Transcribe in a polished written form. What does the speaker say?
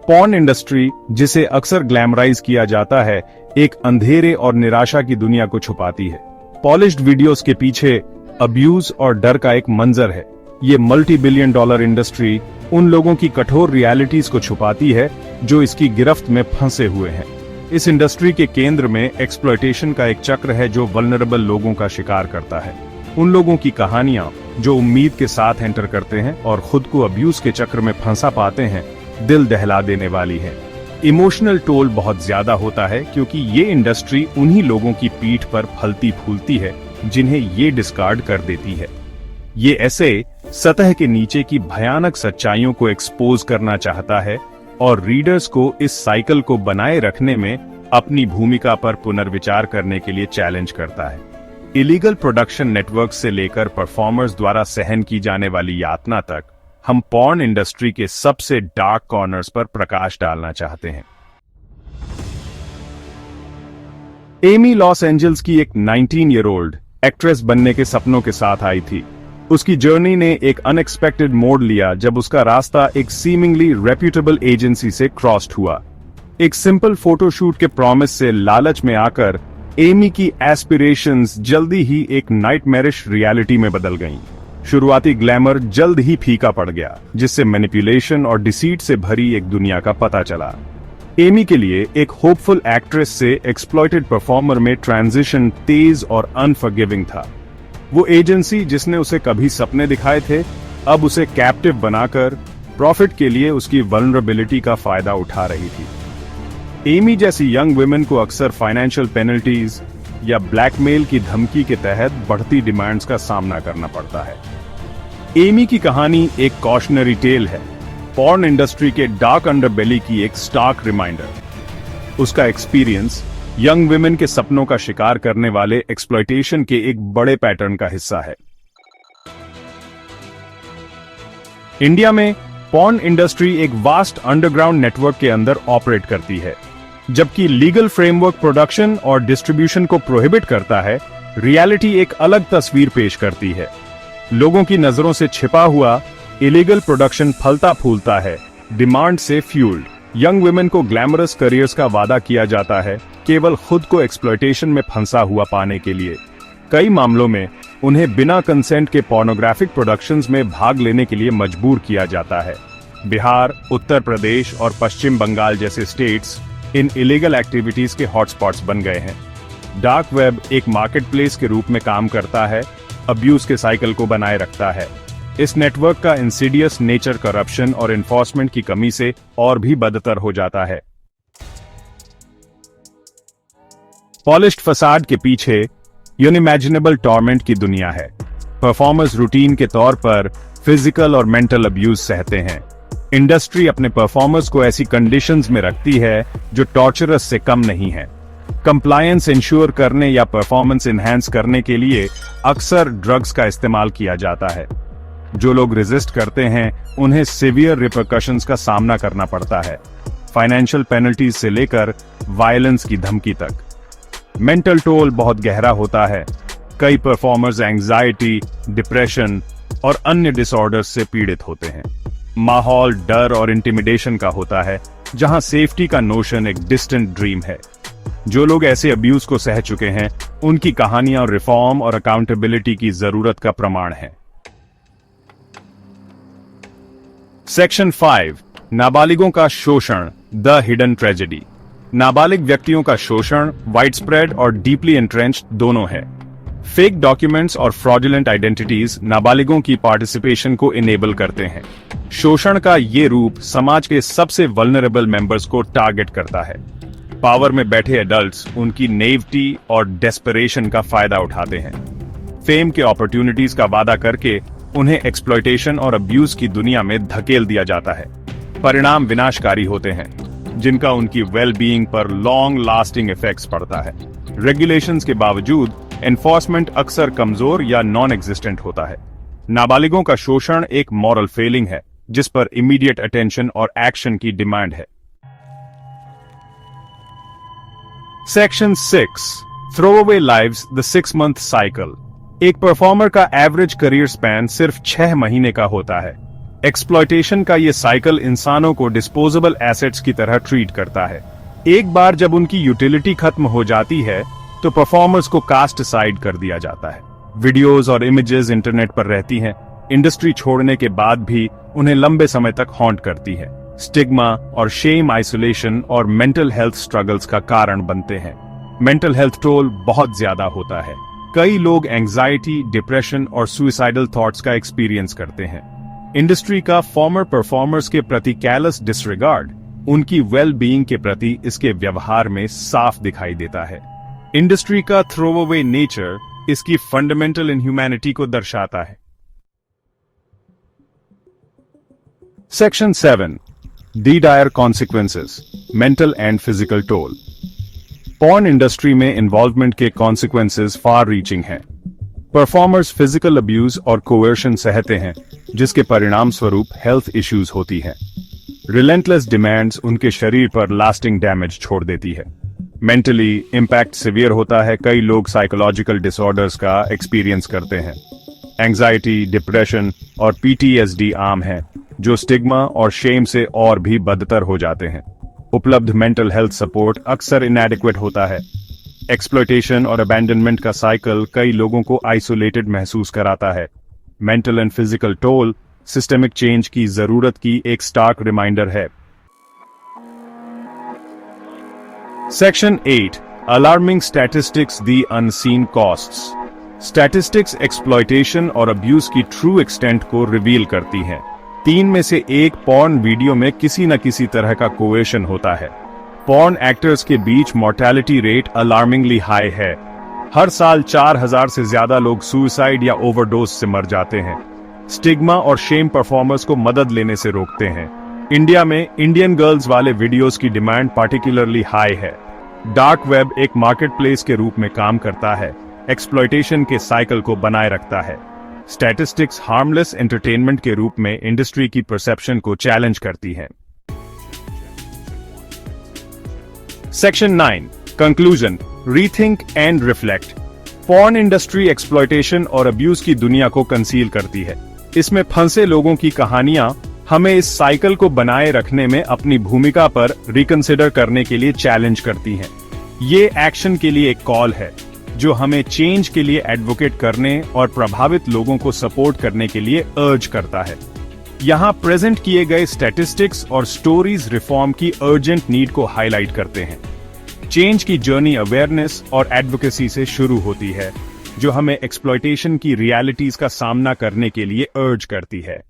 Porn industry, जिसे अक्सर glamorize किया जाता है, एक अंधेरे और निराशा की दुनिया को छुपाती है। पॉलिश्ड वीडियोस के पीछे अब्यूज और डर का एक मंजर है। ये मल्टी बिलियन डॉलर इंडस्ट्री उन लोगों की कठोर रियलिटीज को छुपाती है जो इसकी गिरफ्त में फंसे हुए हैं। इस इंडस्ट्री के केंद्र में एक्सप्लॉयटेशन का एक चक्र है जो वल्नरेबल लोगों का शिकार करता है। उन लोगों की कहानियां जो उम्मीद के साथ एंटर करते हैं और खुद को अब्यूज के चक्र में फंसा पाते हैं, दिल दहला देने वाली है। इमोशनल टोल बहुत ज्यादा होता है क्योंकि ये इंडस्ट्री उन्हीं लोगों की पीठ पर फलती फूलती है जिन्हें ये डिस्कार्ड कर देती है। ये ऐसे सतह के नीचे की भयानक सच्चाइयों को एक्सपोज करना चाहता है और रीडर्स को इस साइकिल को बनाए रखने में अपनी भूमिका पर पुनर्विचार करने के लिए चैलेंज करता है। इलीगल प्रोडक्शन नेटवर्क से लेकर परफॉर्मर्स द्वारा सहन की जाने वाली यातना तक, हम पॉर्न इंडस्ट्री के सबसे डार्क कॉर्नर्स पर प्रकाश डालना चाहते हैं। एमी लॉस एंजल्स की एक 19 ईयर ओल्ड एक्ट्रेस बनने के सपनों के साथ आई थी। उसकी जर्नी ने एक अनएक्सपेक्टेड मोड़ लिया जब उसका रास्ता एक सीमिंगली रेप्यूटेबल एजेंसी से क्रॉस्ड हुआ। एक सिंपल फोटोशूट के प्रॉमिस से लालच में आकर एमी की एस्पिरेशंस जल्दी ही एक नाइटमेरिश रियलिटी में बदल गईं। शुरुआती ग्लैमर जल्द ही फीका पड़ गया, जिससे मैनिपुलेशन और डिसीट से भरी एक दुनिया का पता चला। एमी के लिए एक होपफुल एक्ट्रेस से एक्सप्लॉइटेड परफॉर्मर में ट्रांजिशन तेज और अनफॉरगिविंग था। वो एजेंसी जिसने उसे कभी सपने दिखाए थे, अब उसे कैप्टिव बनाकर प्रॉफिट के लिए उसकी वल्नरेबिलिटी का फायदा उठा रही थी। एमी जैसी यंग वुमेन को अक्सर फाइनेंशियल पेनल्टीज या ब्लैकमेल की धमकी के तहत बढ़ती डिमांड्स का सामना करना पड़ता है। एमी की कहानी एक कॉशनरी टेल है, पॉर्न इंडस्ट्री के डार्क अंडरबेली की एक स्टार्क रिमाइंडर। उसका एक्सपीरियंस यंग वुमेन के सपनों का शिकार करने वाले एक्सप्लॉयटेशन के एक बड़े पैटर्न का हिस्सा है। इंडिया में पॉर्न इंडस्ट्री एक वास्ट अंडरग्राउंड नेटवर्क के अंदर ऑपरेट करती है। जबकि लीगल फ्रेमवर्क प्रोडक्शन और डिस्ट्रीब्यूशन को प्रोहिबिट करता है, रियलिटी एक अलग तस्वीर पेश करती है। लोगों की नजरों से छिपा हुआ इलीगल प्रोडक्शन फलता फूलता है, डिमांड से फ्यूल्ड। यंग वुमेन को ग्लैमरस करियर्स का वादा किया जाता है, केवल खुद को एक्सप्लॉयटेशन में फंसा हुआ पाने के लिए। कई मामलों में उन्हें बिना कंसेंट के पोर्नोग्राफिक प्रोडक्शंस में भाग लेने के लिए मजबूर किया जाता है। बिहार, उत्तर प्रदेश और पश्चिम बंगाल जैसे स्टेट्स इन इलीगल एक्टिविटीज के हॉटस्पॉट्स बन गए हैं। डार्क वेब एक मार्केटप्लेस के रूप में काम करता है, अब्यूज के साइकिल को बनाए रखता है। इस नेटवर्क का इंसीडियस नेचर करप्शन और एनफोर्समेंट की कमी से और भी बदतर हो जाता है। पॉलिश्ड फसाड के पीछे यूनिमैजिनेबल टॉर्मेंट की दुनिया है। परफॉर्मर्स रूटीन के तौर पर फिजिकल और मेंटल अब्यूज सहते हैं। इंडस्ट्री अपने परफॉर्मर्स को ऐसी कंडीशंस में रखती है जो टॉर्चरस से कम नहीं है। कंप्लायंस इंश्योर करने या परफॉर्मेंस इनहैंस करने के लिए अक्सर ड्रग्स का इस्तेमाल किया जाता है। जो लोग रेजिस्ट करते हैं उन्हें सिवियर रिपरकशंस का सामना करना पड़ता है, फाइनेंशियल पेनल्टीज से लेकर वायलेंस की धमकी तक। मेंटल टोल बहुत गहरा होता है। कई परफॉर्मर्स एंजाइटी, डिप्रेशन और अन्य डिसऑर्डर्स से पीड़ित होते हैं। माहौल डर और इंटिमिडेशन का होता है, जहां सेफ्टी का नोशन एक डिस्टेंट ड्रीम है। जो लोग ऐसे अब्यूज को सह चुके हैं, उनकी कहानियां रिफॉर्म और अकाउंटेबिलिटी की जरूरत का प्रमाण है। सेक्शन 5, नाबालिगों का शोषण, द हिडन ट्रेजेडी। नाबालिग व्यक्तियों का शोषण वाइडस्प्रेड और डीपली एंट्रेंच्ड दोनों है। फेक डॉक्यूमेंट्स और फ्रॉडुलेंट आइडेंटिटीज नाबालिगों की पार्टिसिपेशन को इनेबल करते हैं। शोषण का ये रूप समाज के सबसे वल्नरेबल मेंबर्स को टारगेट करता है। पावर में बैठे एडल्ट्स उनकी नेइविटी और डेस्परेशन का फायदा उठाते हैं। फेम के अपॉर्चुनिटीज का वादा करके उन्हें एक्सप्लॉयटेशन और अब्यूज की दुनिया में धकेल दिया जाता है। परिणाम विनाशकारी होते हैं, जिनका उनकी वेल बीइंग पर लॉन्ग लास्टिंग इफेक्ट्स पड़ता है। रेगुलेशंस के बावजूद एनफोर्समेंट अक्सर कमजोर या नॉन एग्जिस्टेंट होता है। नाबालिगों का शोषण एक मॉरल फेलिंग है, जिस पर इमीडिएट अटेंशन और एक्शन की डिमांड है। Section 6, throwaway lives, the 6-month cycle. एक परफॉर्मर का एवरेज करियर स्पैन सिर्फ 6 महीने का होता है। एक्सप्लॉयटेशन का ये साइकिल इंसानों को डिस्पोजेबल एसेट्स की तरह ट्रीट करता है। एक बार जब उनकी यूटिलिटी खत्म हो जाती है तो परफॉर्मर्स को कास्ट साइड कर दिया जाता है। वीडियोस और इमेजेस इंटरनेट पर रहती हैं, इंडस्ट्री छोड़ने के बाद भी उन्हें लंबे समय तक हॉन्ट करती है। स्टिग्मा और शेम आइसोलेशन और मेंटल हेल्थ स्ट्रगल्स का कारण बनते हैं। मेंटल हेल्थ टोल बहुत ज्यादा होता है। कई लोग एंजाइटी, डिप्रेशन और सुइसाइडल थॉट्स का एक्सपीरियंस करते हैं। इंडस्ट्री का फॉर्मर परफॉर्मर्स के प्रति कैलस डिसरिगार्ड उनकी वेल बीइंग के प्रति इसके व्यवहार में साफ दिखाई देता है। इंडस्ट्री का थ्रोअवे नेचर इसकी फंडामेंटल इनह्यूमैनिटी को दर्शाता है। Section 7 the dire consequences, mental and physical toll. Porn industry में इन्वॉल्वमेंट के कॉन्सिक्वेंसेस फार रीचिंग हैं। परफॉर्मर्स फिजिकल अब्यूज और कोवर्शन सहते हैं, जिसके परिणाम स्वरूप हेल्थ इश्यूज होती हैं। रिलेंटलेस डिमांड्स उनके शरीर पर लास्टिंग डैमेज छोड़ देती है। मेंटली इंपैक्ट सिवियर होता है। कई लोग साइकोलॉजिकल डिसऑर्डर्स का एक्सपीरियंस करते हैं। एंजाइटी, डिप्रेशन और PTSD आम है, जो स्टिग्मा और शेम से और भी बदतर हो जाते हैं। उपलब्ध मेंटल हेल्थ सपोर्ट अक्सर इनएडिक्वेट होता है। एक्सप्लॉयटेशन और अबैंडनमेंट का साइकिल कई लोगों को आइसोलेटेड महसूस कराता है। Mental and physical toll systemic change की जरूरत की एक स्टार्क रिमाइंडर है। Section 8 alarming statistics, the unseen costs. Statistics exploitation और अब्यूज की ट्रू एक्सटेंट को रिवील करती हैं। 3 में से 1 पॉर्न वीडियो में किसी न किसी तरह का कोएशन होता है। पॉर्न एक्टर्स के बीच मोर्टेलिटी रेट अलार्मिंगली हाई है। हर साल 4000 से ज्यादा लोग सुसाइड या ओवरडोज से मर जाते हैं। स्टिग्मा और शेम परफॉर्मर्स को मदद लेने से रोकते हैं। इंडिया में इंडियन गर्ल्स वाले वीडियोस की डिमांड पार्टिकुलरली हाई है। डार्क वेब एक मार्केट प्लेस के रूप में काम करता है, एक्सप्लॉयटेशन के साइकिल को बनाए रखता है। स्टैटिस्टिक्स हार्मलेस एंटरटेनमेंट के रूप में इंडस्ट्री की परसेप्शन को चैलेंज करती है। Section 9 conclusion, rethink and reflect. Porn industry exploitation और अब्यूज की दुनिया को कंसील करती है। इसमें फंसे लोगों की कहानियां हमें इस साइकिल को बनाए रखने में अपनी भूमिका पर रिकंसिडर करने के लिए चैलेंज करती हैं। ये एक्शन के लिए एक कॉल है, जो हमें चेंज के लिए एडवोकेट करने और प्रभावित लोगों को सपोर्ट करने के लिए अर्ज करता है। यहाँ प्रेजेंट किए गए स्टैटिस्टिक्स और स्टोरीज रिफॉर्म की अर्जेंट नीड को हाईलाइट करते हैं। चेंज की जर्नी अवेयरनेस और एडवोकेसी से शुरू होती है, जो हमें एक्सप्लॉयटेशन की रियलिटीज का सामना करने के लिए अर्ज करती है।